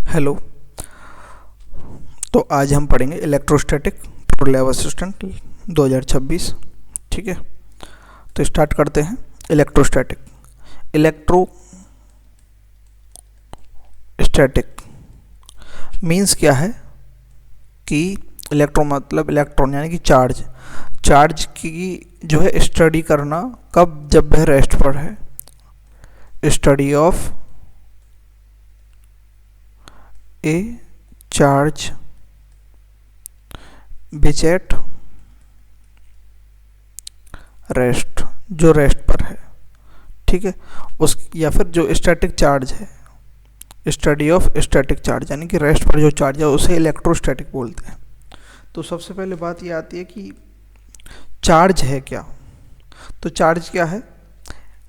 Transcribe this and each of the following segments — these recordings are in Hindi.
हेलो। तो आज हम पढ़ेंगे इलेक्ट्रोस्टैटिक फॉर लैब असिस्टेंट 2026। ठीक है, तो स्टार्ट करते हैं। इलेक्ट्रोस्टैटिक इलेक्ट्रोस्टैटिक मीन्स क्या है कि इलेक्ट्रो मतलब इलेक्ट्रॉन यानी कि चार्ज की जो है स्टडी करना कब, जब वह रेस्ट पर है। Study of A charge which at rest, जो रेस्ट पर है। ठीक है, उस या फिर जो स्टैटिक चार्ज है, स्टडी ऑफ स्टैटिक चार्ज यानी कि रेस्ट पर जो चार्ज है उसे इलेक्ट्रोस्टैटिक बोलते हैं। तो सबसे पहले बात ये आती है कि चार्ज है क्या। तो चार्ज क्या है,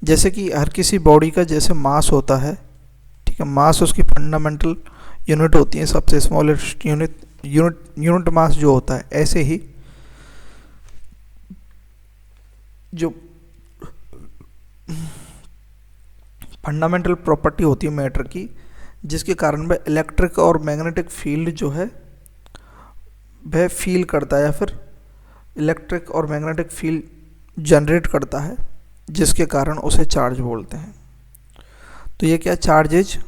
जैसे कि हर किसी बॉडी का जैसे मास होता है, ठीक है, मास उसकी फंडामेंटल यूनिट होती है, सबसे स्मॉलेस्ट यूनिट मास जो होता है, ऐसे ही जो फंडामेंटल प्रॉपर्टी होती है मैटर की, जिसके कारण वह इलेक्ट्रिक और मैग्नेटिक फील्ड जो है वह फील करता है या फिर इलेक्ट्रिक और मैग्नेटिक फील्ड जनरेट करता है, जिसके कारण उसे चार्ज बोलते हैं। तो ये क्या, charge is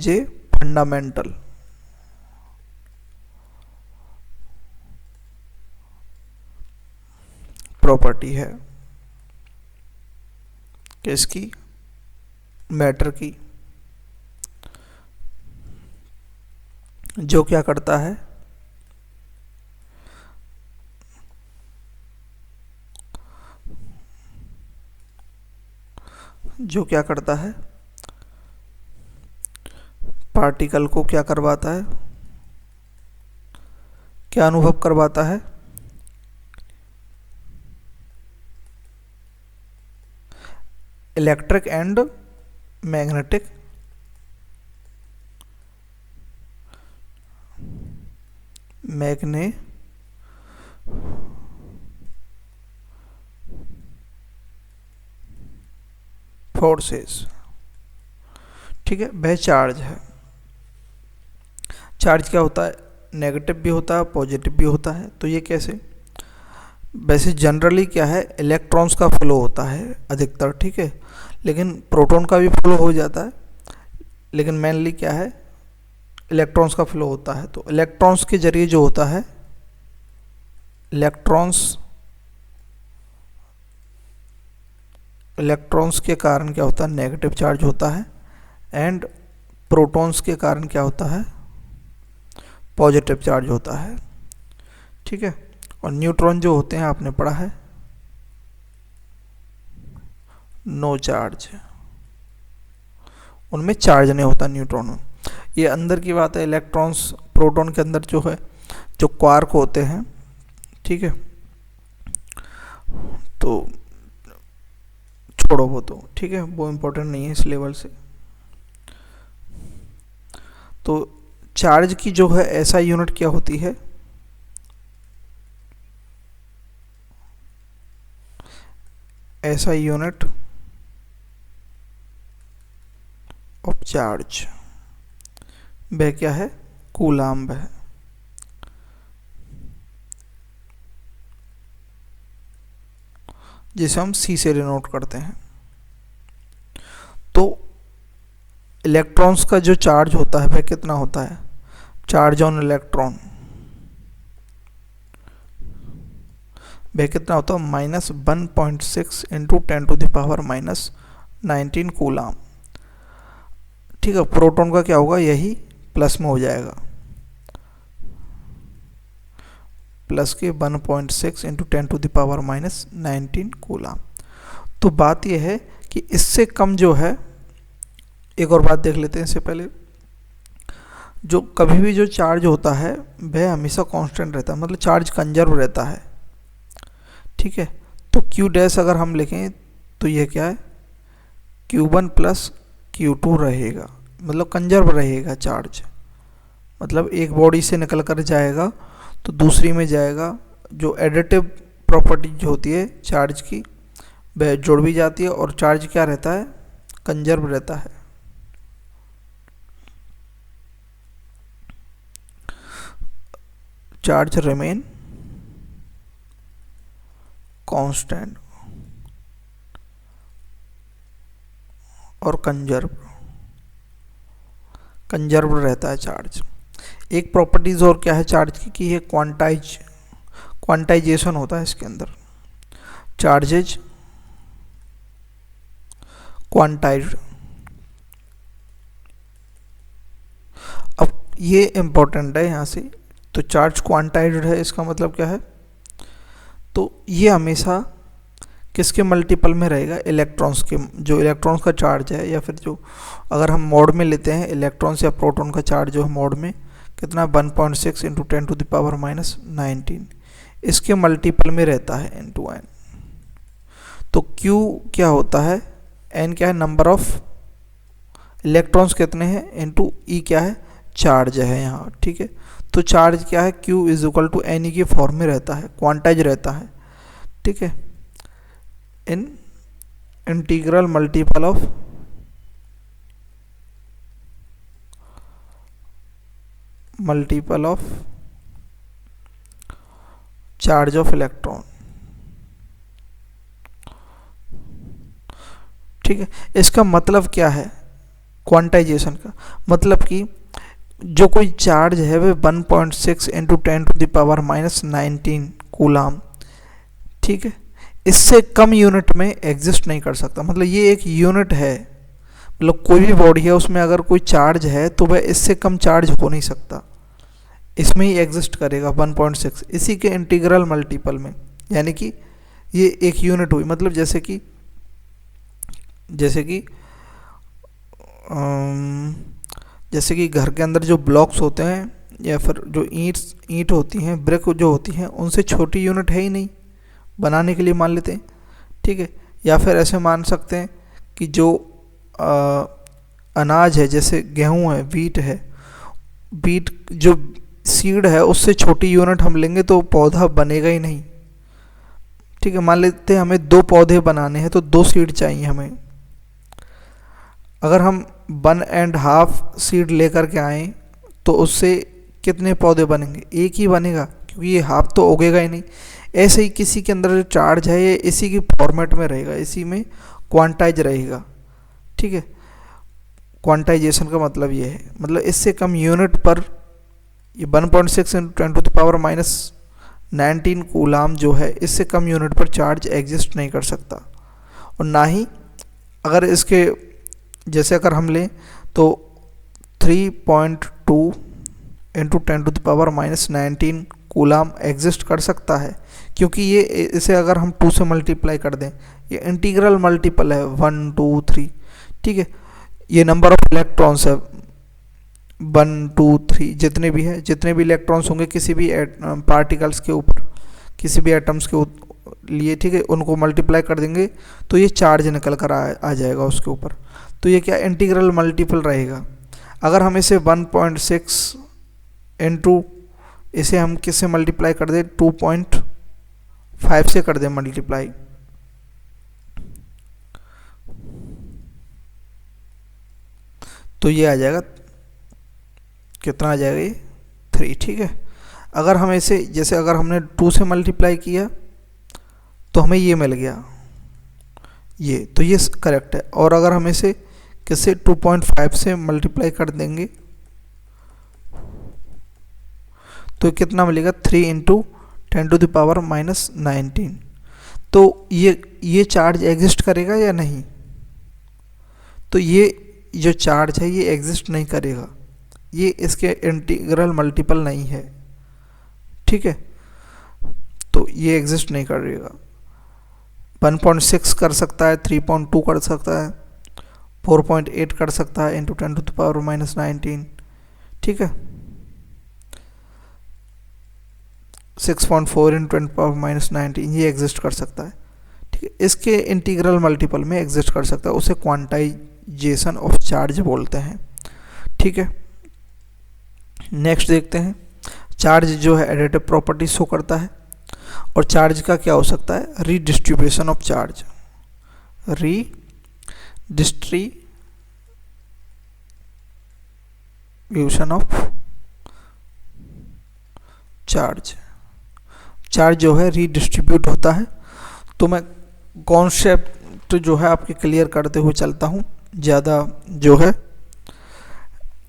a fundamental property है किसकी, मैटर की, जो क्या करता है, पार्टिकल को क्या करवाता है, क्या अनुभव करवाता है, इलेक्ट्रिक एंड मैग्नेटिक फोर्सेस। ठीक है, वह चार्ज है। चार्ज क्या होता है, नेगेटिव भी होता है, पॉजिटिव भी होता है। तो ये कैसे, वैसे जनरली क्या है, इलेक्ट्रॉन्स का फ्लो होता है अधिकतर, ठीक है, लेकिन प्रोटॉन का भी फ्लो हो जाता है, लेकिन मेनली क्या है, इलेक्ट्रॉन्स का फ्लो होता है। तो इलेक्ट्रॉन्स के जरिए जो होता है, इलेक्ट्रॉन्स के कारण क्या होता है, नेगेटिव चार्ज होता है, एंड प्रोटॉन्स के कारण क्या होता है, पॉजिटिव चार्ज होता है। ठीक है, और न्यूट्रॉन जो होते हैं आपने पढ़ा है, नो चार्ज, उनमें चार्ज नहीं होता न्यूट्रॉन में। ये अंदर की बात है। इलेक्ट्रॉन्स, प्रोटॉन के अंदर जो है, जो क्वार्क होते हैं, ठीक है, तो छोड़ो वो, तो ठीक है, वो इम्पोर्टेंट नहीं है इस लेवल से। तो चार्ज की जो है ऐसा यूनिट क्या होती है, ऐसा यूनिट ऑफ चार्ज, वह क्या है, कूलाम्ब है। जिसे हम सी से डिनोट करते हैं। तो इलेक्ट्रॉन्स का जो चार्ज होता है वह कितना होता है, चार्ज ऑन इलेक्ट्रॉन वह कितना होता है, -1.6 इंटू 10⁻⁻19 कूलाम। ठीक है, प्रोटॉन का क्या होगा, यही प्लस में हो जाएगा, प्लस के 1.6 इंटू 10⁻⁻19 कूलाम। तो बात यह है कि इससे कम जो है, एक और बात देख लेते हैं इससे पहले, जो कभी भी जो चार्ज होता है वह हमेशा कांस्टेंट रहता है, मतलब चार्ज कंजर्व रहता है। ठीक है, तो Q डैश अगर हम लिखें तो यह क्या है, Q1 प्लस Q2 रहेगा, मतलब कंजर्व रहेगा चार्ज, मतलब एक बॉडी से निकल कर जाएगा तो दूसरी में जाएगा। जो एडिटिव प्रॉपर्टी जो होती है चार्ज की, वह जुड़ भी जाती है, और चार्ज क्या रहता है, कंजर्व रहता है। चार्ज रिमेन कांस्टेंट और कंजर्व रहता है चार्ज। एक प्रॉपर्टीज और क्या है चार्ज की कि ये क्वांटाइजेशन होता है इसके अंदर, चार्जेज क्वांटाइज्ड। अब ये इंपॉर्टेंट है यहाँ से, तो चार्ज क्वांटाइज्ड है इसका मतलब क्या है, तो ये हमेशा किसके मल्टीपल में रहेगा, इलेक्ट्रॉन्स के, जो इलेक्ट्रॉन्स का चार्ज है, या फिर जो अगर हम मोड में लेते हैं इलेक्ट्रॉन्स या प्रोटॉन का चार्ज जो है मोड में कितना 1.6 इंटू 10⁻⁹, इसके मल्टीपल में रहता है इंटू n। तो Q क्या होता है, n क्या है नंबर ऑफ इलेक्ट्रॉन्स कितने हैं इंटू E क्या है चार्ज है यहाँ, ठीक है। तो चार्ज क्या है Q is equal to NE के फॉर्म में रहता है, क्वांटाइज रहता है, ठीक है, in integral multiple of charge of electron, ठीक है। इसका मतलब क्या है क्वांटाइजेशन का, मतलब कि जो कोई चार्ज है वह 1.6 इंटू 10⁻⁹ कूलाम, ठीक है, इससे कम यूनिट में एग्जिस्ट नहीं कर सकता। मतलब ये एक यूनिट है, मतलब कोई भी बॉडी है उसमें अगर कोई चार्ज है तो वह इससे कम चार्ज हो नहीं सकता, इसमें ही एग्जिस्ट करेगा 1.6 इसी के इंटीग्रल मल्टीपल में। यानी कि ये एक यूनिट हुई, मतलब जैसे कि घर के अंदर जो ब्लॉक्स होते हैं या फिर जो ईंट होती हैं, ब्रिक जो होती हैं, उनसे छोटी यूनिट है ही नहीं बनाने के लिए मान लेते हैं, ठीक है। या फिर ऐसे मान सकते हैं कि जो अनाज है जैसे गेहूं है, वीट जो सीड है उससे छोटी यूनिट हम लेंगे तो पौधा बनेगा ही नहीं, ठीक है। मान लेते हैं हमें 2 पौधे बनाने हैं तो 2 सीड चाहिए हमें। अगर हम 1.5 सीड लेकर के आए तो उससे कितने पौधे बनेंगे, एक ही बनेगा, क्योंकि ये हाफ तो उगेगा ही नहीं। ऐसे ही किसी के अंदर जो चार्ज है ये इसी की फॉर्मेट में रहेगा, इसी में क्वांटाइज रहेगा, ठीक है। क्वांटाइजेशन का मतलब ये है, मतलब इससे कम यूनिट पर ये 1.6 इंटू 10⁻⁹ कूलाम जो है इससे कम यूनिट पर चार्ज एग्जिस्ट नहीं कर सकता। और ना ही अगर इसके जैसे अगर हम लें तो 3.2 इंटू 10⁻⁹ कूलाम एग्जिस्ट कर सकता है, क्योंकि ये इसे अगर हम 2 से मल्टीप्लाई कर दें, ये इंटीग्रल मल्टीपल है 1 2 3, ठीक है। ये नंबर ऑफ इलेक्ट्रॉन्स है 1 2 3 जितने भी हैं, जितने भी इलेक्ट्रॉन्स होंगे किसी भी पार्टिकल्स के ऊपर, किसी भी एटम्स के लिए, ठीक है, उनको मल्टीप्लाई कर देंगे तो ये चार्ज निकल कर आ जाएगा उसके ऊपर। तो ये क्या इंटीग्रल मल्टीपल रहेगा। अगर हम इसे 1.6 इंटू इसे हम किससे मल्टीप्लाई कर दें, 2.5 से कर दें मल्टीप्लाई, तो ये आ जाएगा, कितना आ जाएगा, ये 3, ठीक है। अगर हम इसे जैसे अगर हमने 2 से मल्टीप्लाई किया तो हमें ये मिल गया, ये तो ये करेक्ट है। और अगर हम इसे किससे 2.5 से मल्टीप्लाई कर देंगे तो कितना मिलेगा, 3 इंटू 10⁻⁻⁹। तो ये चार्ज एग्जिस्ट करेगा या नहीं, तो ये जो चार्ज है ये एग्जिस्ट नहीं करेगा, ये इसके इंटीग्रल मल्टीपल नहीं है, ठीक है। तो ये एग्जिस्ट नहीं करेगा। 1.6 कर सकता है, 3.2 कर सकता है, 4.8 कर सकता है इंटू 10⁻⁻⁹, ठीक है, 6.4 इंटू 10⁻⁻⁹, ये एग्जिस्ट कर सकता है, ठीक है। इसके इंटीग्रल मल्टीपल में एग्जिस्ट कर सकता है, उसे क्वांटाइजेशन ऑफ चार्ज बोलते हैं, ठीक है। नेक्स्ट देखते हैं, चार्ज जो है एडिटिव प्रॉपर्टी शो करता है, और चार्ज का क्या हो सकता है, redistribution of charge, redistribution of charge, charge जो है रीडिस्ट्रीब्यूट होता है। तो मैं कॉन्सेप्ट जो है आपके क्लियर करते हुए चलता हूँ, ज़्यादा जो है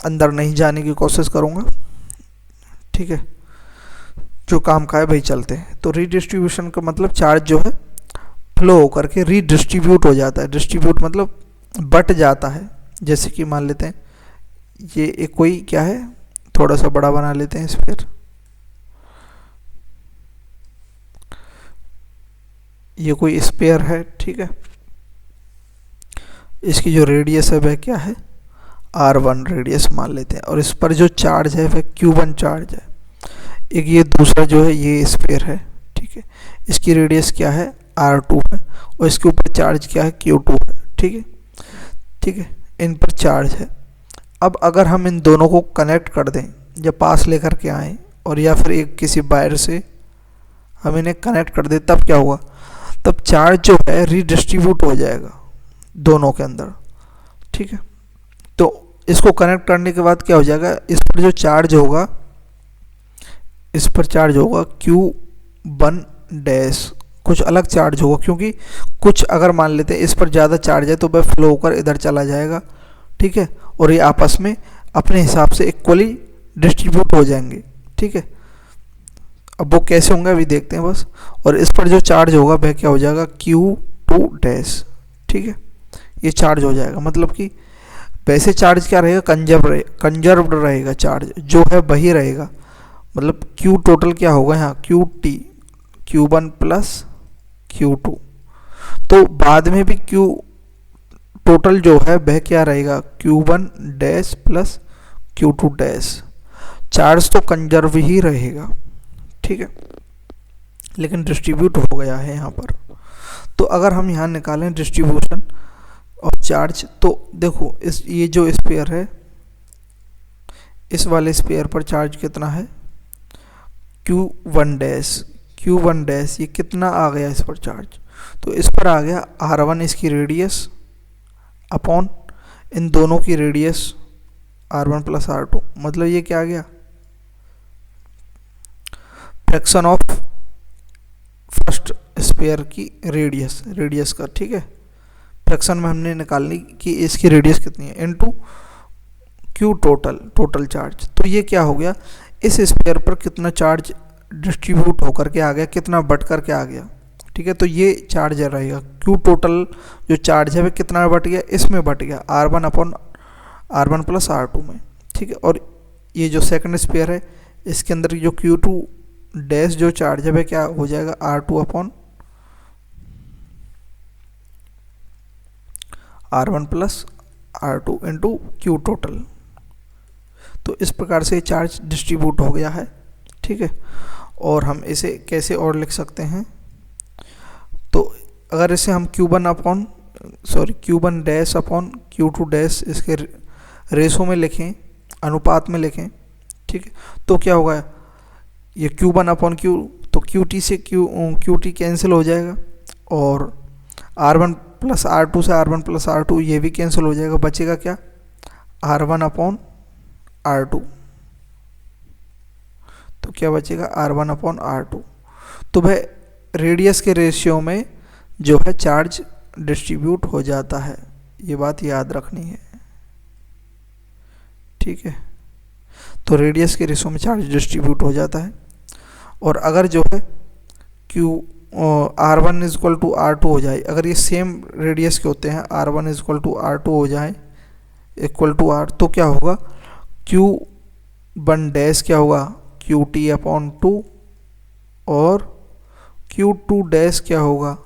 अंदर नहीं जाने की कोशिश करूँगा, ठीक है। जो काम का है वही चलते हैं। तो रीडिस्ट्रीब्यूशन का मतलब चार्ज जो है फ्लो होकर के रीडिस्ट्रीब्यूट हो जाता है। डिस्ट्रीब्यूट मतलब बट जाता है। जैसे कि मान लेते हैं ये एक कोई क्या है, थोड़ा सा बड़ा बना लेते हैं स्फीयर। ये कोई स्फीयर है, ठीक है। इसकी जो रेडियस है वह क्या है, r1 रेडियस मान लेते हैं, और इस पर जो चार्ज है वह q1 चार्ज है। एक ये दूसरा जो है ये स्फीयर है, ठीक है। इसकी रेडियस क्या है, r2 है, और इसके ऊपर चार्ज क्या है, q2 है, ठीक है, ठीक है। इन पर चार्ज है। अब अगर हम इन दोनों को कनेक्ट कर दें, या पास लेकर के आएँ, और या फिर एक किसी वायर से हम इन्हें कनेक्ट कर दें, तब क्या होगा, तब चार्ज जो है रीडिस्ट्रीब्यूट हो जाएगा दोनों के अंदर, ठीक है। तो इसको कनेक्ट करने के बाद क्या हो जाएगा, इस पर जो चार्ज होगा, इस पर चार्ज होगा Q1 डैश, कुछ अलग चार्ज होगा, क्योंकि कुछ अगर मान लेते हैं इस पर ज़्यादा चार्ज है तो वह फ्लो होकर इधर चला जाएगा, ठीक है, और ये आपस में अपने हिसाब से इक्वली डिस्ट्रीब्यूट हो जाएंगे, ठीक है। अब वो कैसे होंगे अभी देखते हैं बस। और इस पर जो चार्ज होगा वह क्या हो जाएगा, Q2 डैश, ठीक है। ये चार्ज हो जाएगा, मतलब कि वैसे चार्ज क्या रहेगा, कंजर्व्ड रहेगा, चार्ज जो है वही रहेगा। मतलब Q टोटल क्या होगा यहाँ, QT, Q1 प्लस Q2। तो बाद में भी Q टोटल जो है वह क्या रहेगा, Q1 dash plus Q2 dash. Charge तो कंजर्व ही रहेगा, ठीक है, लेकिन डिस्ट्रीब्यूट हो गया है यहाँ पर। तो अगर हम यहाँ निकालें डिस्ट्रीब्यूशन ऑफ चार्ज, तो देखो इस ये जो स्फीयर है, इस वाले स्फीयर पर चार्ज कितना है, Q1 डैश, Q1 डैश, ये कितना आ गया इस पर चार्ज, तो इस पर आ गया R1 इसकी रेडियस अपॉन इन दोनों की रेडियस R1 प्लस R2। मतलब ये क्या आ गया, फ्रैक्शन ऑफ फर्स्ट स्फीयर की रेडियस का, ठीक है। फ्रैक्शन में हमने निकालनी कि इसकी रेडियस कितनी है, इनटू Q टोटल चार्ज। तो ये क्या हो गया, इस स्फीयर पर कितना चार्ज डिस्ट्रीब्यूट होकर के आ गया, कितना बट करके आ गया, ठीक है। तो ये चार्ज रहेगा Q टोटल जो चार्ज है वह कितना बट गया, इसमें बट गया R1 upon R1 plus R2 में, ठीक है। और ये जो सेकंड स्फीयर है इसके अंदर जो Q2 डैश जो चार्ज है वह क्या हो जाएगा, R2 upon R1 plus R2 into Q total. तो इस प्रकार से चार्ज डिस्ट्रीब्यूट हो गया है, ठीक है। और हम इसे कैसे और लिख सकते हैं, तो अगर इसे हम Q1 dash upon Q2 dash इसके रेशो में लिखें, अनुपात में लिखें, ठीक है, तो क्या होगा, ये Q1 अपॉन Q, तो QT से QT कैंसिल हो जाएगा, और R1 प्लस R2 से R1 प्लस R2 ये भी कैंसिल हो जाएगा, बचेगा क्या, R1 अपॉन R2। तो क्या बचेगा, R1 अपॉन R2। तो वह रेडियस के रेशियो में जो है चार्ज डिस्ट्रीब्यूट हो जाता है, ये बात याद रखनी है, ठीक है। तो रेडियस के रेशियो में चार्ज डिस्ट्रीब्यूट हो जाता है। और अगर जो है R1 is equal to R2 हो जाए, अगर ये सेम रेडियस के होते हैं, R1 is equal to R2 हो जाए, इक्वल टू R, तो क्या होगा, Q1 डैश क्या होगा, QT अपॉन 2, और Q2 डैश क्या होगा,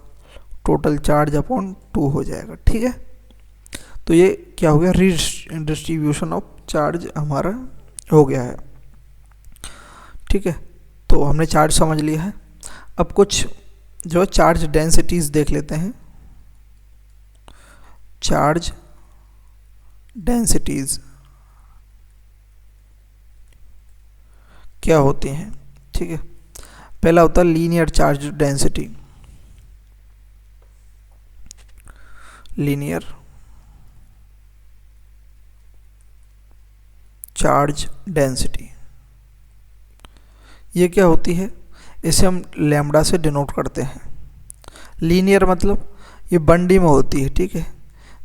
टोटल चार्ज अपॉन 2 हो जाएगा, ठीक है। तो ये क्या हो गया, डिस्ट्रीब्यूशन ऑफ चार्ज हमारा हो गया है, ठीक है। तो हमने चार्ज समझ लिया है। अब कुछ जो चार्ज डेंसिटीज देख लेते हैं। चार्ज डेंसिटीज क्या होती हैं, ठीक है। पहला होता है linear charge density, linear charge density, ये क्या होती है, इसे हम लैम्बडा से डिनोट करते हैं। लीनियर मतलब ये 1D में होती है, ठीक है।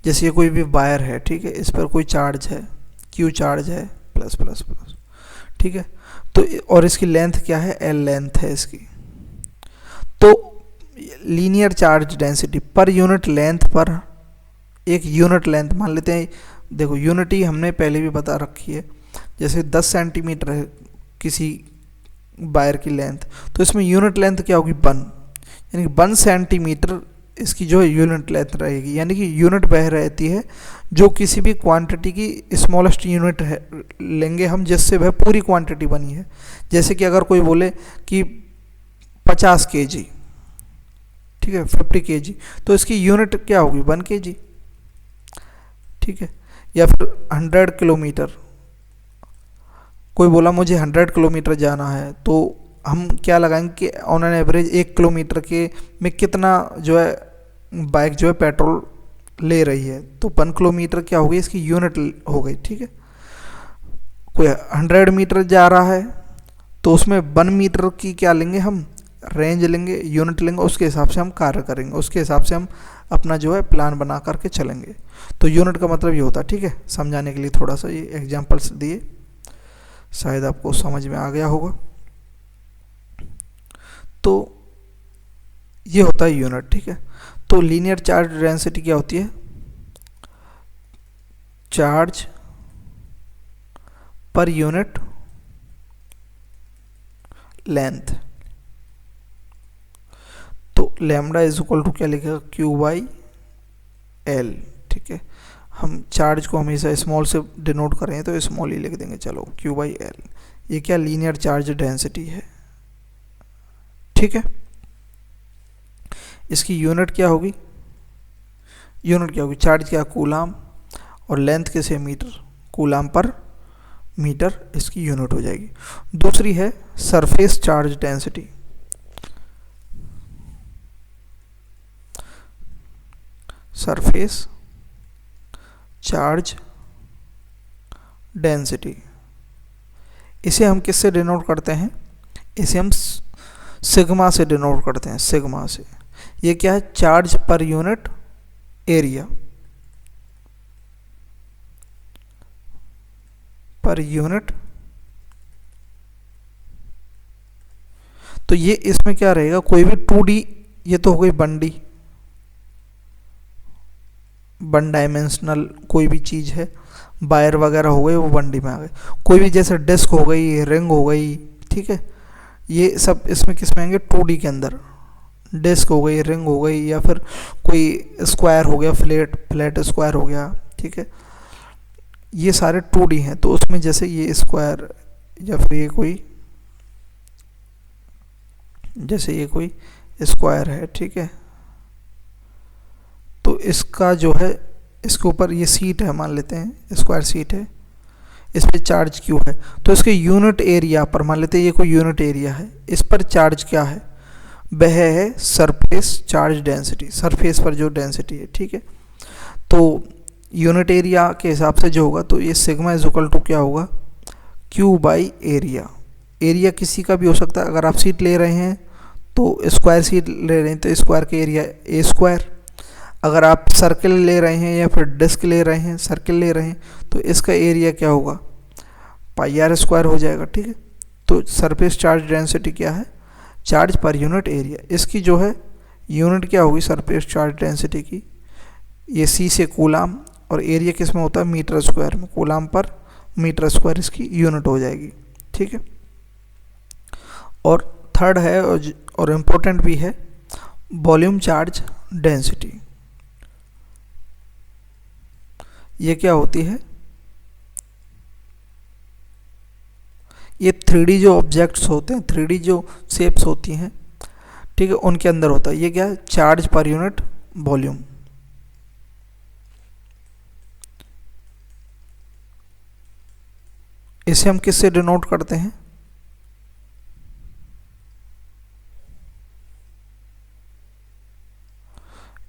जैसे ये कोई भी वायर है, ठीक है, इस पर कोई चार्ज है, Q चार्ज है, प्लस प्लस प्लस, ठीक है। तो और इसकी लेंथ क्या है, L लेंथ है इसकी। तो linear charge density per unit length पर एक यूनिट लेंथ मान लेते हैं। देखो यूनिटी हमने पहले भी बता रखी है, जैसे 10 सेंटीमीटर है किसी वायर की लेंथ, तो इसमें यूनिट लेंथ क्या होगी, 1, यानी कि 1 सेंटीमीटर इसकी जो है यूनिट लेंथ रहेगी। यानी कि यूनिट वह रहती है जो किसी भी क्वांटिटी की स्मॉलेस्ट यूनिट है लेंगे हम, जिससे वह पूरी क्वांटिटी बनी है। जैसे कि अगर कोई बोले कि 50 kg, ठीक है, 50 kg, तो इसकी यूनिट क्या होगी, 1 kg, ठीक है। या फिर 100 किलोमीटर, कोई बोला मुझे 100 किलोमीटर जाना है, तो हम क्या लगाएंगे कि ऑन एन एवरेज 1 किलोमीटर के में कितना जो है बाइक जो है पेट्रोल ले रही है, तो 1 किलोमीटर क्या हो गई, इसकी यूनिट हो गई, ठीक है। कोई 100 मीटर जा रहा है तो उसमें 1 मीटर की क्या लेंगे हम, रेंज लेंगे, यूनिट लेंगे, उसके हिसाब से हम कार्य करेंगे, उसके हिसाब से हम अपना जो है प्लान बना करके चलेंगे। तो यूनिट का मतलब ये होता है, ठीक है। समझाने के लिए थोड़ा सा ये एग्जांपल्स दिए, शायद आपको समझ में आ गया होगा। तो ये होता है यूनिट, ठीक है। तो लीनियर चार्ज डेंसिटी क्या होती है, चार्ज पर यूनिट लेंथ। तो लैम्बडा इज इक्वल टू क्या लिखेगा, Q/L, ठीक है। हम चार्ज को हमेशा स्मॉल से डिनोट करें तो स्मॉल ही लिख देंगे, चलो Q/L। ये क्या लीनियर चार्ज डेंसिटी है, ठीक है। इसकी यूनिट क्या होगी, चार्ज क्या, कूलाम, और लेंथ किसे, मीटर, कूलाम पर मीटर इसकी यूनिट हो जाएगी। दूसरी है surface charge density. Surface charge density, इसे हम किससे डिनोट करते हैं, इसे हम सिग्मा से डिनोट करते हैं, सिग्मा से। ये क्या है, charge per unit area, per unit. तो ये इसमें क्या रहेगा, कोई भी 2D, ये तो हो गई 1D, 1 डायमेंशनल कोई भी चीज़ है, वायर वगैरह हो गए वो 1D में आ गए। कोई भी जैसे डिस्क हो गई, रिंग हो गई, ठीक है, ये सब इसमें किस में आएंगे, 2D के अंदर। डिस्क हो गई, रिंग हो गई, या फिर कोई स्क्वायर हो गया, फ्लैट स्क्वायर हो गया, ठीक है, ये सारे 2D हैं। तो उसमें जैसे ये स्क्वायर, या फिर ये कोई, जैसे ये कोई स्क्वायर है, ठीक है, तो इसका जो है, इसके ऊपर ये सीट है, मान लेते हैं स्क्वायर सीट है, इस पर चार्ज क्यू है, तो इसके यूनिट एरिया पर मान लेते हैं ये कोई यूनिट एरिया है, इस पर चार्ज क्या है, वह है सरफेस चार्ज डेंसिटी, सरफेस पर जो डेंसिटी है, ठीक है। तो यूनिट एरिया के हिसाब से जो होगा, तो ये सिग्मा इज इक्वल टू क्या होगा, Q/एरिया। एरिया किसी का भी हो सकता है, अगर आप सीट ले रहे हैं तो स्क्वायर सीट ले रहे हैं तो स्क्वायर का एरिया A स्क्वायर, अगर आप सर्किल ले रहे हैं या फिर डिस्क ले रहे हैं, सर्किल ले रहे हैं, तो इसका एरिया क्या होगा, πr स्क्वायर हो जाएगा, ठीक है। तो सरफेस चार्ज डेंसिटी क्या है, चार्ज पर यूनिट एरिया। इसकी जो है यूनिट क्या होगी सरफेस चार्ज डेंसिटी की, ये C से कूलाम, और एरिया किस में होता है, मीटर स्क्वायर में, कूलाम पर मीटर स्क्वायर इसकी यूनिट हो जाएगी, ठीक है। और थर्ड है और इम्पोर्टेंट भी है, वॉल्यूम चार्ज डेंसिटी। ये क्या होती है, ये 3D जो ऑब्जेक्ट्स होते हैं, 3D जो शेप्स होती हैं, ठीक है, उनके अंदर होता है। ये क्या है, चार्ज पर यूनिट वॉल्यूम। इसे हम किससे डिनोट करते हैं,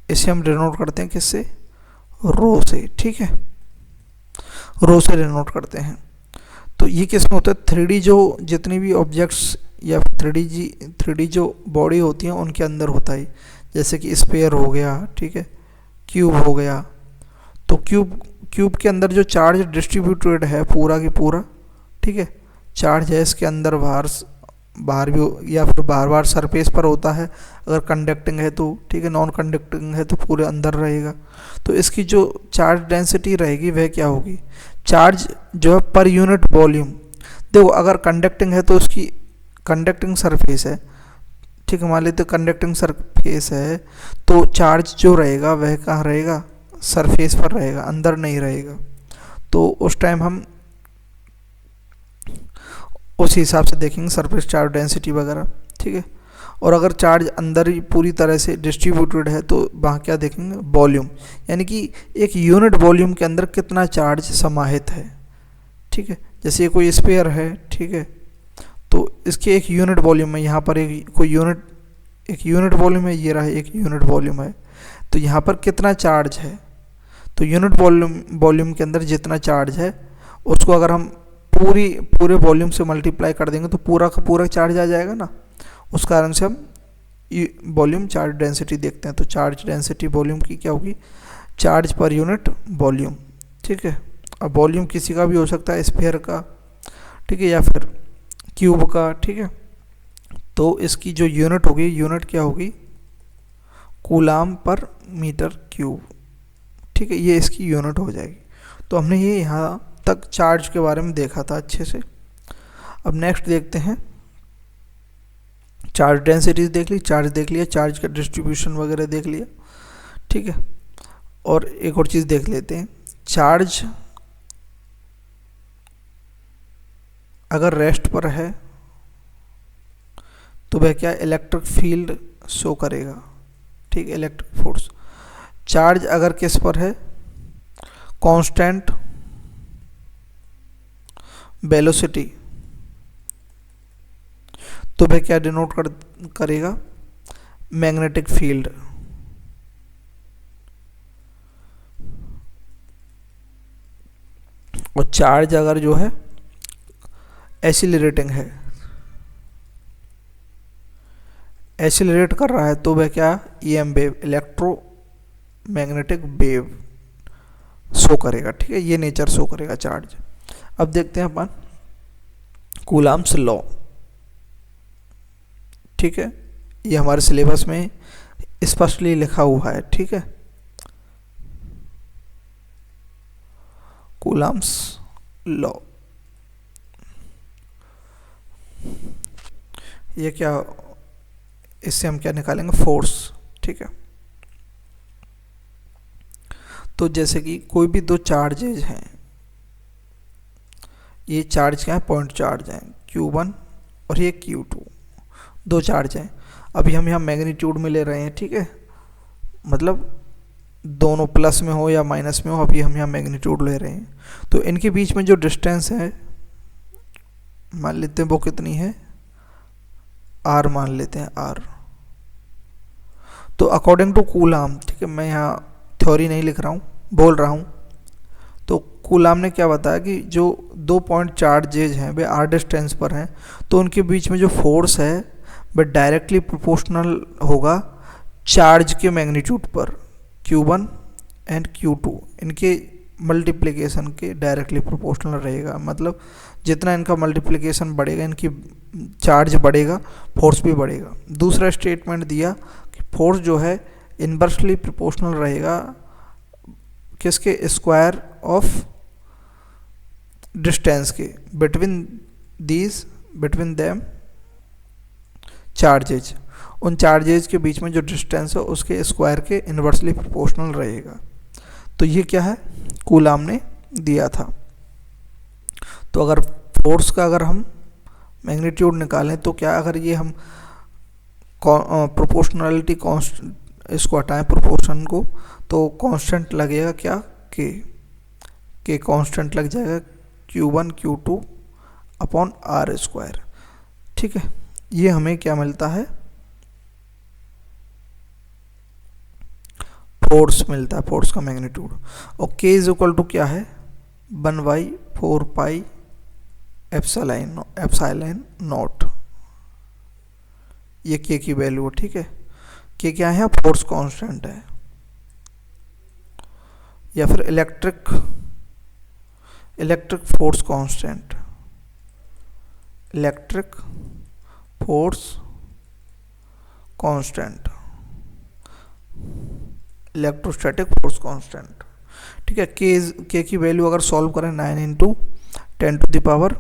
इसे हम डिनोट करते हैं किससे, रो से, ठीक है, रो से डिनोट करते हैं। तो ये किस में होता है, 3D जो जितनी भी ऑब्जेक्ट्स या थ्री डी जो बॉडी होती है उनके अंदर होता है, जैसे कि स्फीयर हो गया, ठीक है, क्यूब हो गया। तो क्यूब के अंदर जो चार्ज डिस्ट्रीब्यूटेड है पूरा की पूरा, ठीक है, चार्ज है इसके अंदर बाहर भी या फिर बाहर सरफेस पर होता है अगर कंडक्टिंग है तो, ठीक है, नॉन कंडक्टिंग है तो पूरे अंदर रहेगा। तो इसकी जो चार्ज डेंसिटी रहेगी वह क्या होगी, चार्ज जो है पर यूनिट वॉल्यूम। देखो अगर कंडक्टिंग है तो उसकी कंडक्टिंग सरफेस है, ठीक है, मान लेते कंडक्टिंग सरफेस है तो चार्ज जो रहेगा वह कहाँ रहेगा, सरफेस पर रहेगा, अंदर नहीं रहेगा। तो उस टाइम हम उस हिसाब से देखेंगे सरफेस चार्ज डेंसिटी वगैरह, ठीक है। और अगर चार्ज अंदर ही पूरी तरह से डिस्ट्रीब्यूटेड है तो वहाँ क्या देखेंगे, वॉल्यूम, यानी कि एक यूनिट वॉल्यूम के अंदर कितना चार्ज समाहित है, ठीक है। जैसे ये कोई स्फीयर है, ठीक है, तो इसके एक यूनिट वॉल्यूम है, यहाँ पर एक यूनिट वॉल्यूम है, ये रहा एक यूनिट वॉल्यूम है, तो यहाँ पर कितना चार्ज है, तो यूनिट वॉल्यूम के अंदर जितना चार्ज है उसको अगर हम पूरे वॉल्यूम से मल्टीप्लाई कर देंगे तो पूरा का पूरा चार्ज आ जाएगा ना। उस कारण से हम वॉल्यूम चार्ज डेंसिटी देखते हैं। तो चार्ज डेंसिटी वॉल्यूम की क्या होगी, चार्ज पर यूनिट वॉल्यूम, ठीक है। अब वॉल्यूम किसी का भी हो सकता है, स्फीयर का, ठीक है, या फिर क्यूब का, ठीक है। तो इसकी जो यूनिट होगी, यूनिट क्या होगी, कूलाम पर मीटर क्यूब, ठीक है, ये इसकी यूनिट हो जाएगी। तो हमने ये यहाँ तक चार्ज के बारे में देखा था अच्छे से। अब नेक्स्ट देखते हैं, चार्ज डेंसिटीज देख ली, चार्ज देख लिया, चार्ज का डिस्ट्रीब्यूशन वगैरह देख लिया, ठीक है। और एक और चीज़ देख लेते हैं, चार्ज अगर रेस्ट पर है तो वह क्या इलेक्ट्रिक फील्ड शो करेगा, ठीक है, इलेक्ट्रिक फोर्स। चार्ज अगर किस पर है, कांस्टेंट वेलोसिटी, तो वह क्या डिनोट करेगा, मैग्नेटिक फील्ड। और चार्ज अगर जो है एक्सीलरेटिंग है, एक्सीलरेट कर रहा है, तो वह क्या, EM wave, electromagnetic wave show करेगा, ठीक है, ये नेचर शो करेगा चार्ज। अब देखते हैं अपन कूलाम्स लॉ, ठीक है, ये हमारे सिलेबस में स्पष्टली लिखा हुआ है, ठीक है। कूलाम्स लॉ, ये क्या, इससे हम क्या निकालेंगे, फोर्स, ठीक है। तो जैसे कि कोई भी दो चार्जेज हैं, ये चार्ज क्या है, पॉइंट चार्ज हैं, Q1 और ये Q2, दो चार्ज हैं। अभी हम यहाँ मैग्नीट्यूड में ले रहे हैं, ठीक है, मतलब दोनों प्लस में हो या माइनस में हो, अभी हम यहाँ मैग्नीट्यूड ले रहे हैं। तो इनके बीच में जो डिस्टेंस है मान लेते हैं वो कितनी है, R मान लेते हैं, R। तो अकॉर्डिंग टू कूलाम, ठीक है, मैं यहाँ थ्योरी नहीं लिख रहा हूँ, बोल रहा हूँ। तो कूलाम ने क्या बताया कि जो दो पॉइंट चार्जेज हैं वे R डिस्टेंस पर हैं, तो उनके बीच में जो फोर्स है वह डायरेक्टली प्रोपोर्शनल होगा चार्ज के मैग्नीट्यूड पर, Q1 एंड Q2 इनके मल्टीप्लिकेशन के डायरेक्टली प्रोपोर्शनल रहेगा। मतलब जितना इनका मल्टीप्लिकेशन बढ़ेगा, इनकी चार्ज बढ़ेगा, फोर्स भी बढ़ेगा। दूसरा स्टेटमेंट दिया कि फोर्स जो है इन्वर्सली प्रोपोर्शनल रहेगा किसके, स्क्वायर ऑफ डिस्टेंस के, बिटवीन देम चार्जेज, उन चार्जेज के बीच में जो डिस्टेंस है उसके स्क्वायर के इन्वर्सली प्रोपोर्शनल रहेगा। तो ये क्या है, कूलाम ने दिया था। तो अगर फोर्स का अगर हम मैग्नीट्यूड निकालें तो क्या, अगर ये हम प्रोपोर्शनलिटी कांस्टेंट इसको हटाएं प्रोपोर्शन को, तो कांस्टेंट लगेगा क्या, के कांस्टेंट लग जाएगा Q1 Q2 upon R square, ठीक है। ये हमें क्या मिलता है, फोर्स मिलता है, फोर्स का मैग्नीट्यूड। और K इज इक्वल टू क्या है, 1/4 पाई एप्सिलॉन नॉट, ये के की वैल्यू है, ठीक है। के क्या है, फोर्स कांस्टेंट है, या फिर electric force constant, electric force constant, electrostatic force constant, ठीक है। के की वैल्यू अगर सॉल्व करें 9 into 10⁹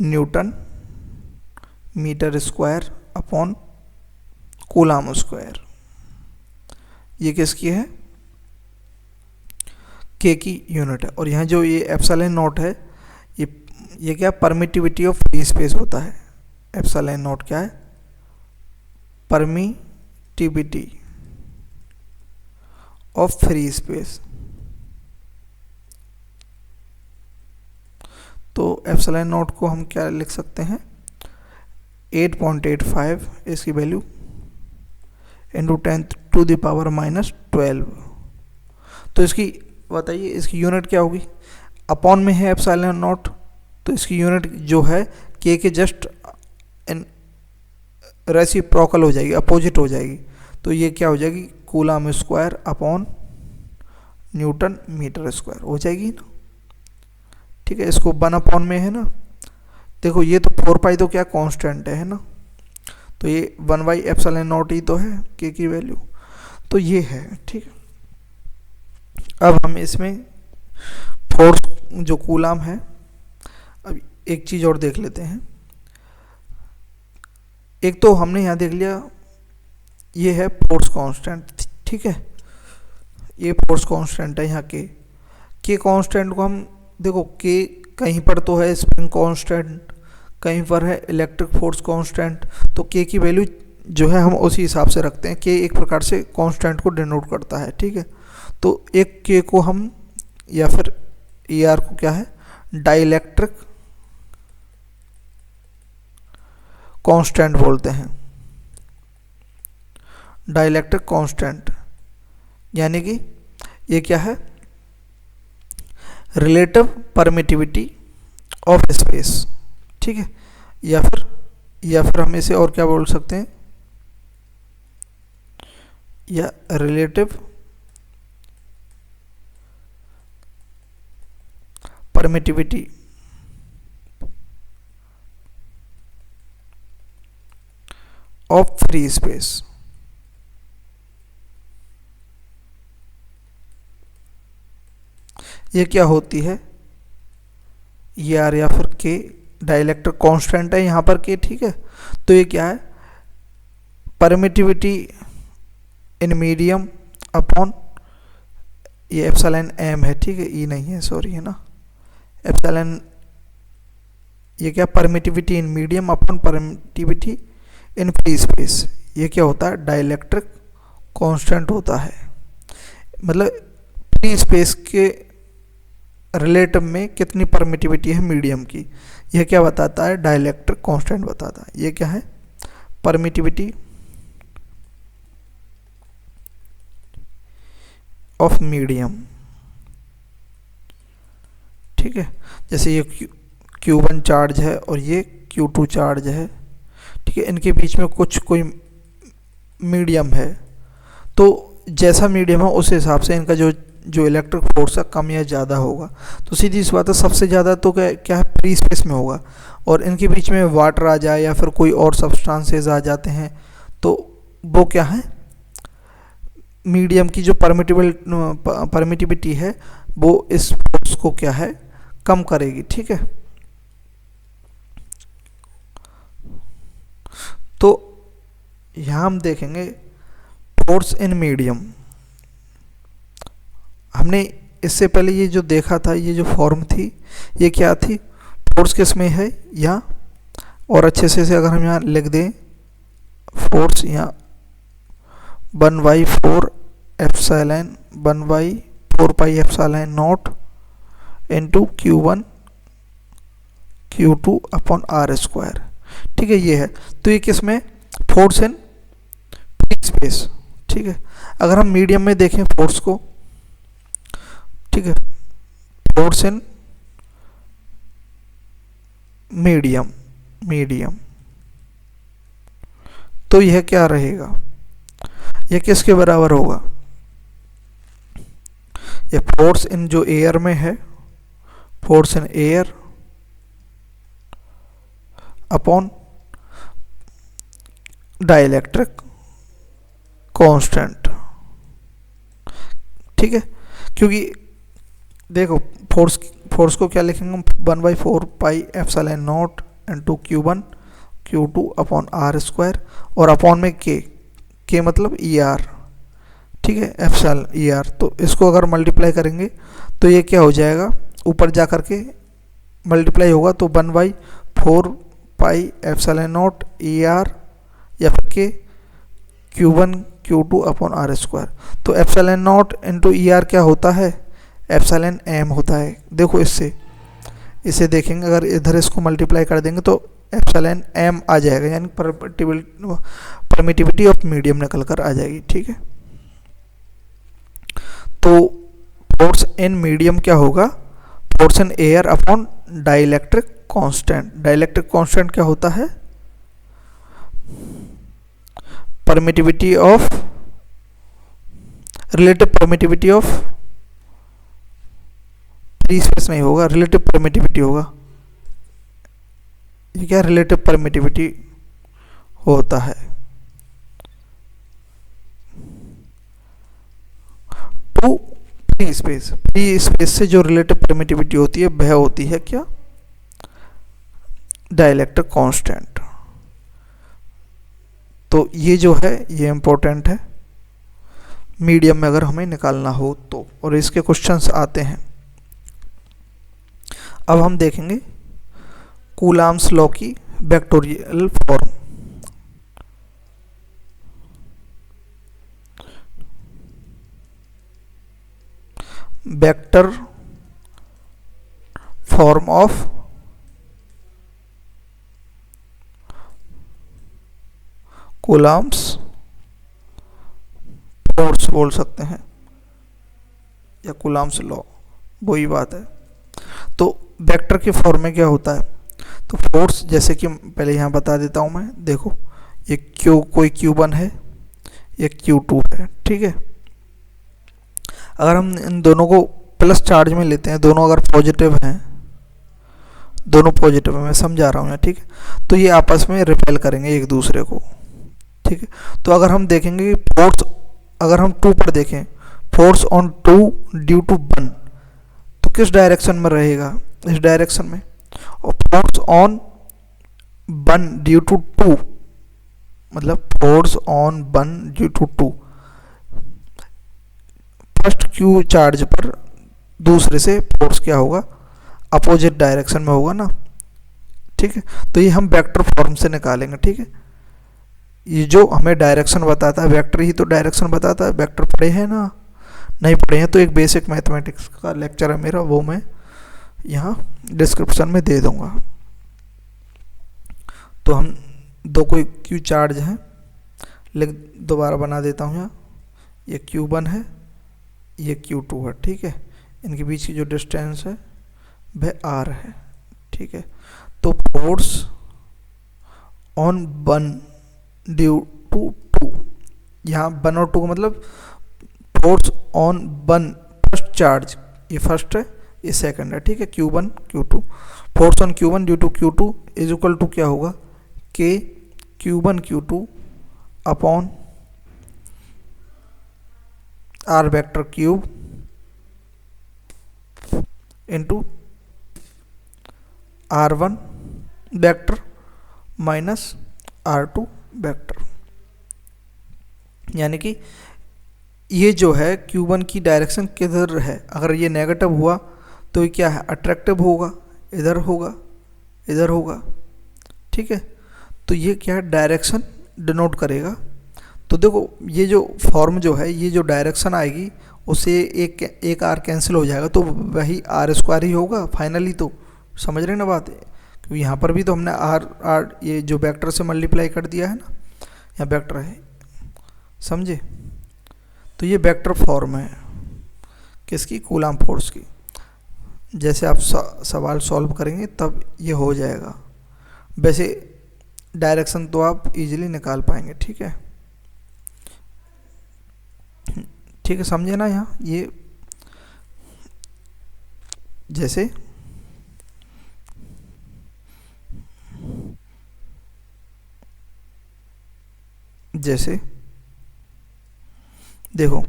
newton metre square upon coulomb square, ये किसकी है, के की यूनिट है। और यहाँ जो ये एप्सिलॉन नॉट है, ये क्या परमिटिविटी ऑफ फ्री स्पेस होता है। एप्सिलॉन नॉट क्या है, परमिटिविटी ऑफ फ्री स्पेस। तो एप्सिलॉन नॉट को हम क्या लिख सकते हैं, 8.85 इसकी वैल्यू इंटू 10⁻⁻12। तो इसकी बताइए, इसकी यूनिट क्या होगी, अपॉन में है एप्सिलॉन नॉट, तो इसकी यूनिट जो है के जस्ट रेसिप्रोकल हो जाएगी, अपोजिट हो जाएगी। तो ये क्या हो जाएगी, coulomb square upon newton metre square हो जाएगी ना, ठीक है। इसको 1 अपॉन में है ना, देखो ये तो 4 पाई तो क्या कांस्टेंट है ना, तो ये 1/ε0 ही तो है के की वैल्यू, तो ये है, ठीक है। अब हम इसमें फोर्स जो कूलाम है, अब एक चीज़ और देख लेते हैं। एक तो हमने यहाँ देख लिया, ये है फोर्स कांस्टेंट, ठीक है, ये फोर्स कांस्टेंट है यहाँ के कांस्टेंट को हम देखो, के कहीं पर तो है स्प्रिंग कांस्टेंट, कहीं पर है इलेक्ट्रिक फोर्स कांस्टेंट, तो के की वैल्यू जो है हम उसी हिसाब से रखते हैं। के एक प्रकार से कांस्टेंट को डिनोट करता है, ठीक है। तो एक के को हम, या फिर ई आर को क्या है, डाइलेक्ट्रिक कांस्टेंट बोलते हैं, डाइलेक्ट्रिक कांस्टेंट, यानी कि ये क्या है, रिलेटिव परमिटिविटी ऑफ स्पेस, ठीक है। या फिर हम इसे और क्या बोल सकते हैं, या relative permittivity of free space. ये क्या होती है, ये आर या फिर के, डाइलेक्ट्रिक कांस्टेंट है यहाँ पर के, ठीक है। तो ये क्या है, परमिटिविटी इन मीडियम अपॉन, ये एप्सिलॉन एम है, ठीक है, ई नहीं है, सॉरी, है ना, एप्सिलॉन, ये क्या permittivity in medium upon permittivity in free space, ये क्या होता है, डाइलेक्ट्रिक कांस्टेंट होता है। मतलब फ्री स्पेस के रिलेटिव में कितनी परमिटिविटी है मीडियम की, यह क्या बताता है, डाइलेक्ट्रिक कांस्टेंट बताता है। ये क्या है, परमिटिविटी ऑफ मीडियम, ठीक है। जैसे ये Q1 चार्ज है और ये Q2 चार्ज है, ठीक है, इनके बीच में कोई मीडियम है, तो जैसा मीडियम है उस हिसाब से इनका जो इलेक्ट्रिक फोर्स है कम या ज़्यादा होगा। तो सीधी सी बात है, सबसे ज़्यादा तो क्या है, फ्री स्पेस में होगा, और इनके बीच में वाटर आ जाए या फिर कोई और सब्सटेंसेस आ जाते हैं, तो वो क्या है, मीडियम की जो परमिटिविटी है वो इस फोर्स को क्या है, कम करेगी, ठीक है। तो यहाँ हम देखेंगे फोर्स इन मीडियम, हमने इससे पहले ये जो देखा था, ये जो फॉर्म थी, ये क्या थी, फोर्स किस में है यहाँ, और अच्छे से अगर हम यहाँ लिख दें, फोर्स यहाँ 1/4 epsilon 1/4 pi epsilon not into Q1 Q2 upon R square, ठीक है, ये है। तो ये किस में, फोर्स इन फ्री स्पेस, ठीक है। अगर हम मीडियम में देखें फोर्स को, ठीक है, फोर्स इन मीडियम मीडियम। तो यह क्या रहेगा, यह किसके बराबर होगा, ये फोर्स इन जो एयर में है, force in air upon dielectric constant. ठीक है, क्योंकि देखो फोर्स को क्या लिखेंगे हम, 1/4 pi epsilon not into Q1 Q2 upon R² और अपॉन में के मतलब ER। ठीक है, एप्सिलॉन ER। तो इसको अगर मल्टीप्लाई करेंगे तो ये क्या हो जाएगा, ऊपर जा कर के मल्टीप्लाई होगा तो 1/4 पाई एप्सिलॉन नॉट ER या फिर के Q1 Q2 अपॉन R²। तो एप्सिलॉन नॉट इंटू ER क्या होता है, एप्सिलॉन M होता है। देखो इसे देखेंगे, अगर इधर इसको मल्टीप्लाई कर देंगे तो एप्सिलॉन M आ जाएगा, यानी परमिटिविटी ऑफ मीडियम निकल कर आ जाएगी। ठीक है, तो फोर्स इन मीडियम क्या होगा, force in air upon dielectric constant. Dielectric constant क्या होता है, permittivity of, relative permittivity of, free space नहीं होगा, रिलेटिव परमिटिविटी होगा। ये क्या रिलेटिव परमिटिविटी होता है, to free space. Free space से जो रिलेटिव परमिटिविटी होती है वह होती है क्या, डाइलेक्ट्रिक कांस्टेंट। तो ये जो है ये इंपॉर्टेंट है मीडियम में अगर हमें निकालना हो तो, और इसके क्वेश्चंस आते हैं। अब हम देखेंगे कूलाम्स लॉ की vectorial form. Vector form of coulombs force बोल सकते हैं, या कूलाम्स लॉ, वही बात है। तो वेक्टर के फॉर्म में क्या होता है, तो फोर्स जैसे कि पहले यहाँ बता देता हूँ मैं। देखो ये कोई Q1 है, ये Q2 है। ठीक है, अगर हम इन दोनों को प्लस चार्ज में लेते हैं, दोनों अगर पॉजिटिव हैं, दोनों पॉजिटिव है, मैं समझा रहा हूँ यहाँ। ठीक है, तो ये आपस में रिपेल करेंगे एक दूसरे को। ठीक है, तो अगर हम देखेंगे कि फोर्स, अगर हम 2 पर देखें, फोर्स ऑन 2 ड्यू टू 1, तो किस डायरेक्शन में रहेगा, इस डायरेक्शन में। और फोर्स ऑन 1 ड्यू टू 2, मतलब force on 1 due to 2, first Q charge पर दूसरे से फोर्स क्या होगा, अपोजिट डायरेक्शन में होगा ना। ठीक है, तो ये हम वेक्टर फॉर्म से निकालेंगे। ठीक है, ये जो हमें डायरेक्शन बताता है, वेक्टर ही तो डायरेक्शन बताता है। वेक्टर पढ़े हैं ना, नहीं पढ़े हैं तो एक बेसिक मैथमेटिक्स का लेक्चर है मेरा, वो मैं यहाँ डिस्क्रिप्शन में दे दूँगा। तो हम दो कोई Q चार्ज हैं, दोबारा बना देता हूँ यहाँ, ये Q1 है, ये Q2 है। ठीक है, इनके बीच की जो डिस्टेंस है वह R है। ठीक है, तो फोर्स ऑन 1 ड्यू टू 2, यहाँ 1 और 2 का मतलब फोर्स ऑन 1 फर्स्ट चार्ज, ये फर्स्ट है, ये सेकंड है। ठीक है, Q1 Q2, force on Q1 due to Q2 is equal to क्या होगा, K Q1 Q2 upon R vector cube into R1 vector minus R2 vector. यानी कि ये जो है Q1 की डायरेक्शन किधर है, अगर ये नेगेटिव हुआ तो ये क्या है, अट्रैक्टिव होगा, इधर होगा, इधर होगा। ठीक है, तो ये क्या है, डायरेक्शन डिनोट करेगा। तो देखो ये जो फॉर्म जो है, ये जो डायरेक्शन आएगी उससे एक R कैंसिल हो जाएगा, तो वही R² ही होगा फाइनली। तो समझ रहे हैं ना बात, क्योंकि यहाँ पर भी तो हमने R ये जो वेक्टर से मल्टीप्लाई कर दिया है ना, यहाँ वेक्टर है, समझे। तो ये वेक्टर फॉर्म है किसकी, कूलाम्ब फोर्स की। जैसे आप सवाल सॉल्व करेंगे तब ये हो जाएगा। वैसे डायरेक्शन तो आप इजीली निकाल पाएंगे। ठीक है, ठीक है, समझे ना। यहाँ ये जैसे जैसे देखो,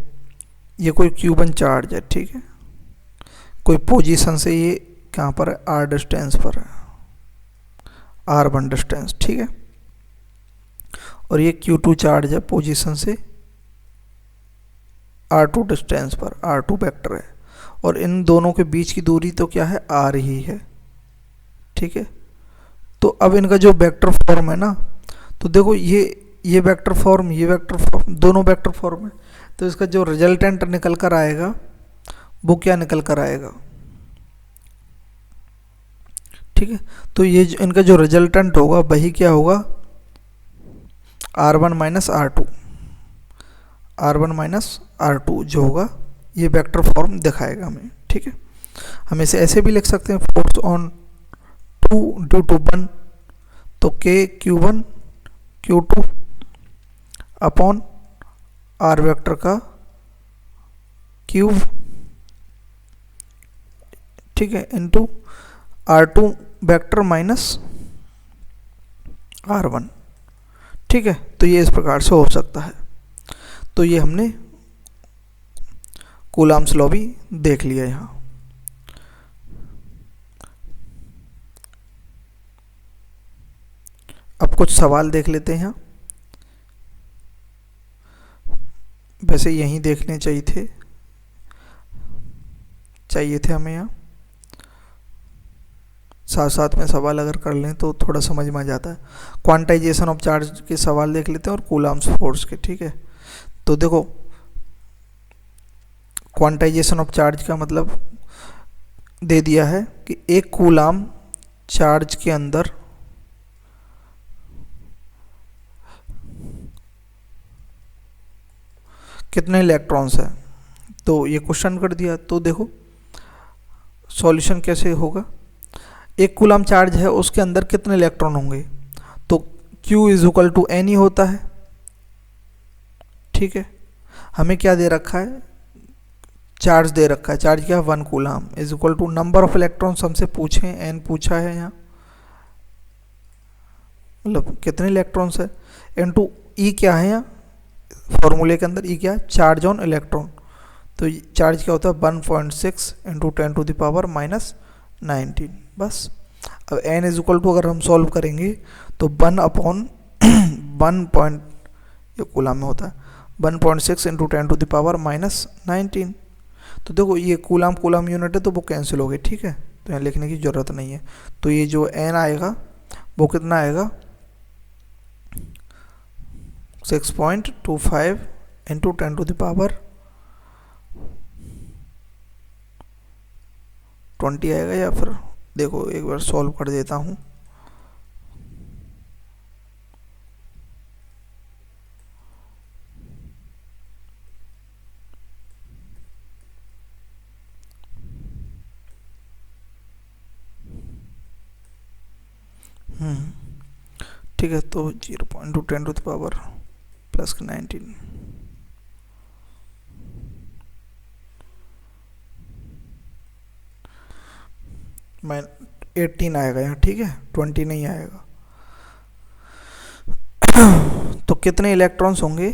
ये कोई क्यूबन चार्ज है, ठीक है, कोई पोजीशन से ये कहाँ पर है, आर डिस्टेंस पर है, r1 डिस्टेंस, ठीक है, और ये q2 चार्ज है पोजीशन से r2 डिस्टेंस पर, r2 वेक्टर है, और इन दोनों के बीच की दूरी तो क्या है, r ही है। ठीक है, तो अब इनका जो वेक्टर फॉर्म है ना, तो देखो ये वेक्टर फॉर्म, ये वेक्टर फॉर्म, दोनों वेक्टर फॉर्म है, तो इसका जो रिजल्टेंट निकल कर आएगा वो क्या निकल कर आएगा। ठीक है, तो ये इनका जो रिजल्टेंट होगा वही क्या होगा, r1 minus r2, r1 minus r2 जो होगा ये वेक्टर फॉर्म दिखाएगा हमें। ठीक है, हम इसे ऐसे भी लिख सकते हैं, फोर्स ऑन 2 ड्यू टू 1, तो k q1 q2 upon r vector का क्यूब, ठीक है, into r2 vector minus r1। ठीक है, तो ये इस प्रकार से हो सकता है। तो ये हमने कूलम्ब्स लॉ भी देख लिया यहाँ। अब कुछ सवाल देख लेते हैं यहाँ, वैसे यहीं देखने चाहिए थे हमें यहाँ, साथ साथ में सवाल अगर कर लें तो थोड़ा समझ में आ जाता है। क्वांटाइजेशन ऑफ चार्ज के सवाल देख लेते हैं और कूलम्ब्स फोर्स के। ठीक है, तो देखो क्वांटाइजेशन ऑफ चार्ज का मतलब दे दिया है कि एक कूलम्ब चार्ज के अंदर कितने इलेक्ट्रॉन्स हैं, तो ये क्वेश्चन कर दिया। तो देखो सॉल्यूशन कैसे होगा, एक कूलम्ब चार्ज है उसके अंदर कितने इलेक्ट्रॉन होंगे, तो Q is equal to N ही होता है। ठीक है, हमें क्या दे रखा है, चार्ज दे रखा है, चार्ज क्या है 1 coulomb is equal to number of electrons हमसे पूछे हैं, n पूछा है यहाँ, मतलब कितने इलेक्ट्रॉन्स है, इनटू E क्या है यहाँ फॉर्मूले के अंदर, E क्या है, चार्ज ऑन इलेक्ट्रॉन, तो चार्ज क्या होता है 1.6 into 10 to the power minus 19। बस अब n इज इक्वल टू अगर हम सॉल्व करेंगे तो 1 अपॉन 1 ये कूलम्ब में होता है 1.6 into 10 to the power minus 19। तो देखो ये कूलम्ब यूनिट है तो वो कैंसिल हो गए। ठीक है, तो यहाँ लिखने की ज़रूरत नहीं है। तो ये जो n आएगा वो कितना आएगा 6.25 इंटू 10 टू द पावर 20 आएगा, या फिर देखो एक बार सॉल्व कर देता हूँ। ठीक है, तो 0.10 टू द पावर प्लस 19 मैं 18 आएगा यहाँ। ठीक है, 20 नहीं आएगा। तो कितने इलेक्ट्रॉन्स होंगे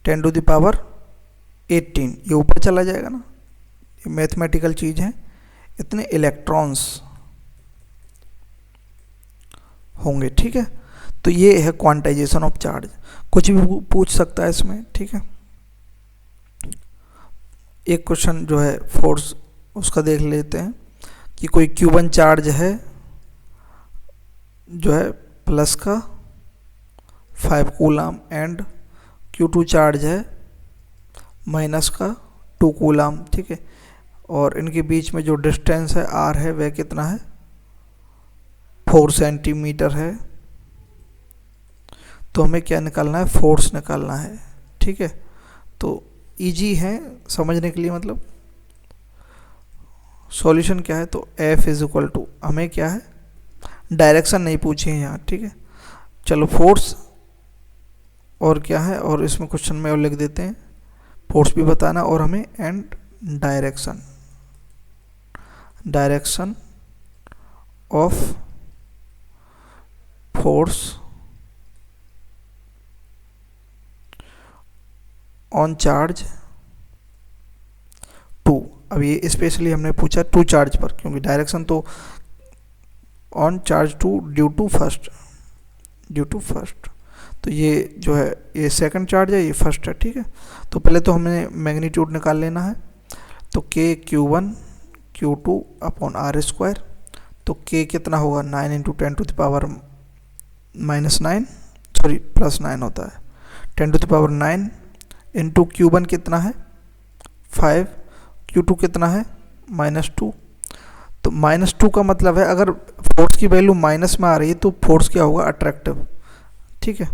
10 टू द पावर 18, ये ऊपर चला जाएगा ना, ये मैथमेटिकल चीज़ है, इतने इलेक्ट्रॉन्स होंगे। ठीक है, तो ये है क्वांटाइजेशन ऑफ चार्ज। कुछ भी पूछ सकता है इसमें। ठीक है, एक क्वेश्चन जो है फोर्स उसका देख लेते हैं कि कोई क्यूबन चार्ज है जो है प्लस का 5 कूलम्ब एंड Q2 चार्ज है माइनस का 2 कूलम्ब। ठीक है, और इनके बीच में जो डिस्टेंस है r है वह कितना है 4 सेंटीमीटर है। तो हमें क्या निकालना है, फोर्स निकालना है। ठीक है, तो इजी है समझने के लिए, मतलब सॉल्यूशन क्या है, तो F इज इक्वल टू, हमें क्या है, डायरेक्शन नहीं पूछी है यहाँ, ठीक है। चलो फोर्स और क्या है, और इसमें क्वेश्चन में और लिख देते हैं, फोर्स भी बताना और हमें and direction of force on charge 2। अब ये स्पेशली हमने पूछा 2 चार्ज पर, क्योंकि डायरेक्शन तो on charge 2 due to first, तो ये जो है ये सेकंड चार्ज है, ये फर्स्ट है, ठीक है। तो पहले तो हमें मैग्नीट्यूड निकाल लेना है, तो k q1 q2 upon R square, तो k कितना होगा 9 into 10 to the power -9, sorry +9 होता है, 10 to the power 9 into q1 कितना है 5, q2 कितना है -2। तो -2 का मतलब है अगर फोर्स की वैल्यू माइनस में आ रही है तो फोर्स क्या होगा, अट्रैक्टिव, ठीक है।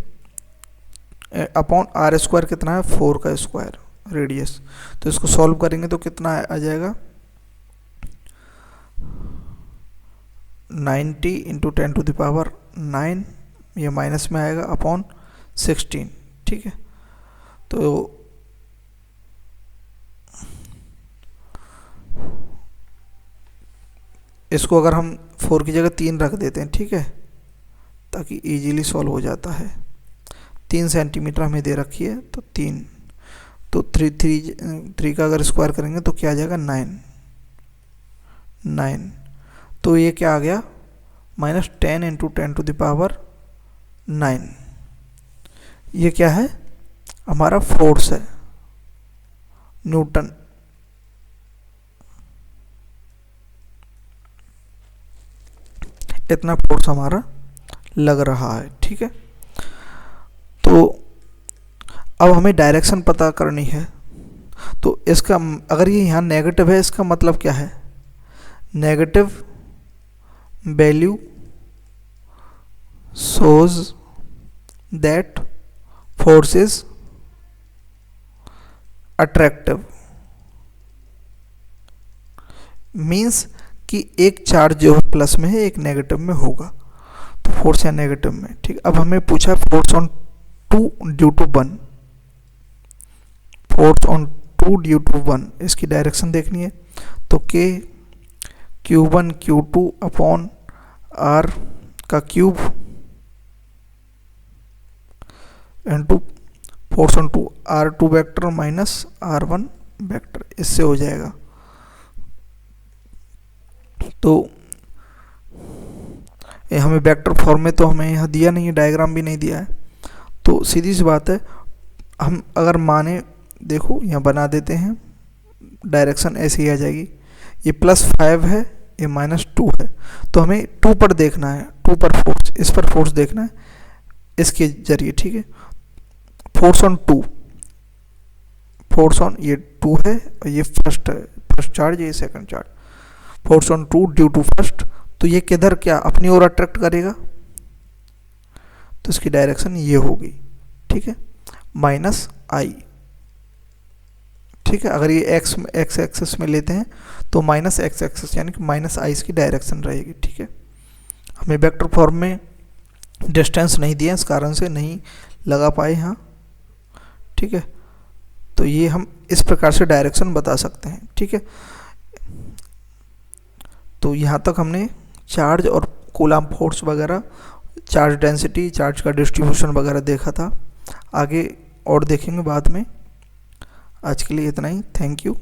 अपॉन आर स्क्वायर कितना है 4 का स्क्वायर रेडियस, तो इसको सॉल्व करेंगे तो कितना आ जाएगा 90 इंटू 10 टू द पावर 9, ये माइनस में आएगा अपॉन 16, ठीक है। तो इसको अगर हम 4 की जगह 3 रख देते हैं, ठीक है, ताकि इजीली सॉल्व हो जाता है। 3 सेंटीमीटर हमें दे रखी है, तो 3, तो 3 का अगर स्क्वायर करेंगे तो क्या आ जाएगा 9, तो ये क्या आ गया -10 इंटू 10 टू द पावर 9, ये क्या है हमारा फोर्स है, न्यूटन। इतना फोर्स हमारा लग रहा है, ठीक है। तो अब हमें डायरेक्शन पता करनी है, तो इसका अगर ये यहाँ नेगेटिव है, इसका मतलब क्या है, negative value shows that force is attractive, means कि एक चार्ज जो है प्लस में है, एक नेगेटिव में होगा, तो फोर्स या नेगेटिव में, ठीक। अब हमें पूछा force on 2 due to 1, force on 2 due to 1, इसकी डायरेक्शन देखनी है, तो k q1 q2 upon r का cube into force on 2 r2 vector minus r1 vector, इससे हो जाएगा। तो ये हमें वेक्टर फॉर्म में तो हमें यहाँ दिया नहीं है, डायग्राम भी नहीं दिया है, तो सीधी सी बात है, हम अगर माने, देखो यहाँ बना देते हैं, डायरेक्शन ऐसे ही आ जाएगी, ये +5 है, ये -2 है, तो हमें 2 पर देखना है, 2 पर फोर्स, इस पर फोर्स देखना है इसके जरिए, ठीक है। फोर्स ऑन 2, फोर्स ऑन ये 2 है और ये फर्स्ट चार्ज, ये second charge, force on 2 due to first, तो ये किधर क्या अपनी ओर अट्रैक्ट करेगा, तो इसकी डायरेक्शन ये होगी, ठीक है, -i, ठीक है। अगर ये x एक्सिस में लेते हैं तो -x एक्सिस यानी कि -i इसकी डायरेक्शन रहेगी, ठीक है। हमें वेक्टर फॉर्म में डिस्टेंस नहीं दिया, इस कारण से नहीं लगा पाए यहाँ, ठीक है। तो ये हम इस प्रकार से डायरेक्शन बता सकते हैं, ठीक है। तो यहाँ तक हमने चार्ज और कूलम्ब फोर्स वगैरह, चार्ज डेंसिटी, चार्ज का डिस्ट्रीब्यूशन वगैरह देखा था, आगे और देखेंगे बाद में। आज के लिए इतना ही, थैंक यू।